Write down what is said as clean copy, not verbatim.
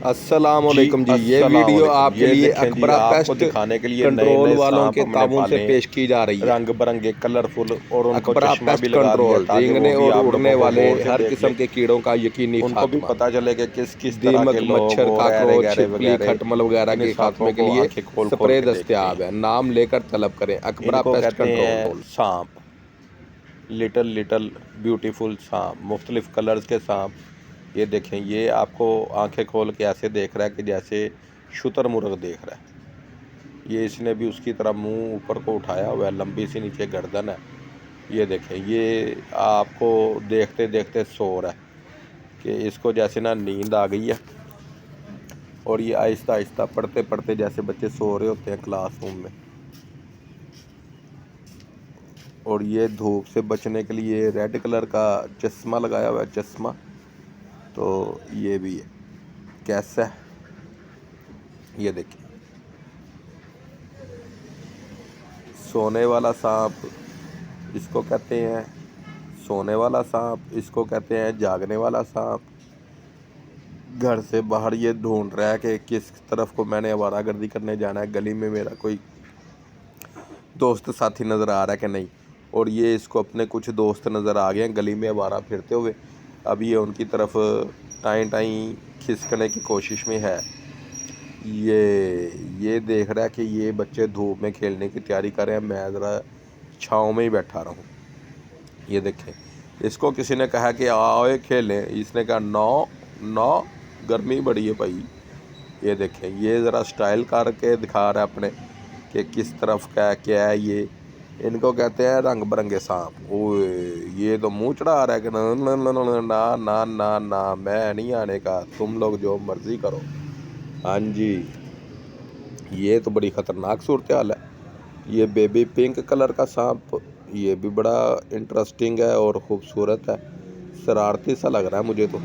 السلام علیکم جی، یہ ویڈیو آپ کے لیے اکبرا پیسٹ دکھانے کے لیے کنٹرول والوں کے تعاون سے پیش کی جا رہی ہے۔ رنگ برنگے کلرفل اور ان کو اکبرا چشمہ بھی پیسٹ لگا دیا کنٹرول تاکہ وہ رینگنے بھی اور آپ اڑنے لوگوں کو والے غور سے ہر دیکھ لیں، قسم کے کیڑوں کا یقینی ان کو بھی خاتمہ، پتہ چلے کہ کس طرح دیمک، کے لوگ مچھر، اور ایرے کاکروچ، گہرے چھپکلی، وغیرہ کھٹمل وغیرہ ان کے سانپوں خاتمے کے کو لیے آنکھیں کھول کھول سپرے کے دیکھتے دستیاب ہیں۔ ہے، نام لے کر طلب کریں ان اکبرا کو پیسٹ کہتے ہیں کنٹرول۔ سانپ، لٹل بیوٹیفل سانپ، مختلف کلرز کے سانپ۔ یہ دیکھیں، یہ آپ کو آنکھیں کھول کے ایسے دیکھ رہا ہے کہ جیسے شتر مرغ دیکھ رہا ہے۔ یہ اس نے بھی اس کی طرح منہ اوپر کو اٹھایا ہوا ہے، لمبی سی نیچے گردن ہے۔ یہ دیکھیں، یہ آپ کو دیکھتے دیکھتے سو رہا ہے کہ اس کو جیسے نا نیند آ گئی ہے، اور یہ آہستہ آہستہ پڑھتے پڑھتے جیسے بچے سو رہے ہوتے ہیں کلاس روم میں۔ اور یہ دھوپ سے بچنے کے لیے ریڈ کلر کا چشمہ لگایا ہوا ہے، چشمہ تو یہ بھی ہے کیسا ہے یہ دیکھیں۔ سونے والا سانپ اس کو کہتے ہیں، سونے والا سانپ اس کو کہتے ہیں، جاگنے والا سانپ۔ گھر سے باہر یہ ڈھونڈ رہا ہے کہ کس طرف کو میں نے آوارہ گردی کرنے جانا ہے، گلی میں میرا کوئی دوست ساتھی نظر آ رہا ہے کہ نہیں۔ اور یہ اس کو اپنے کچھ دوست نظر آ گئے ہیں گلی میں آوارہ پھرتے ہوئے، اب یہ ان کی طرف ٹائیں ٹائیں کھسکنے کی کوشش میں ہے۔ یہ دیکھ رہا ہے کہ یہ بچے دھوپ میں کھیلنے کی تیاری کر رہے ہیں، میں ذرا چھاؤں میں ہی بیٹھا رہا ہوں۔ یہ دیکھیں، اس کو کسی نے کہا کہ آؤ کھیلیں، اس نے کہا نو گرمی بڑی ہے بھائی۔ یہ دیکھیں، یہ ذرا سٹائل کر کے دکھا رہا ہے اپنے کہ کس طرف کا کیا ہے۔ یہ ان کو کہتے ہیں رنگ برنگے سانپ۔ اوئے یہ تو منہ چڑھا رہا ہے کہ نہ میں نہیں آنے کا، تم لوگ جو مرضی کرو۔ ہاں جی، یہ تو بڑی خطرناک صورتحال ہے۔ یہ بیبی پنک کلر کا سانپ، یہ بھی بڑا انٹرسٹنگ ہے اور خوبصورت ہے، شرارتی سا لگ رہا ہے مجھے تو۔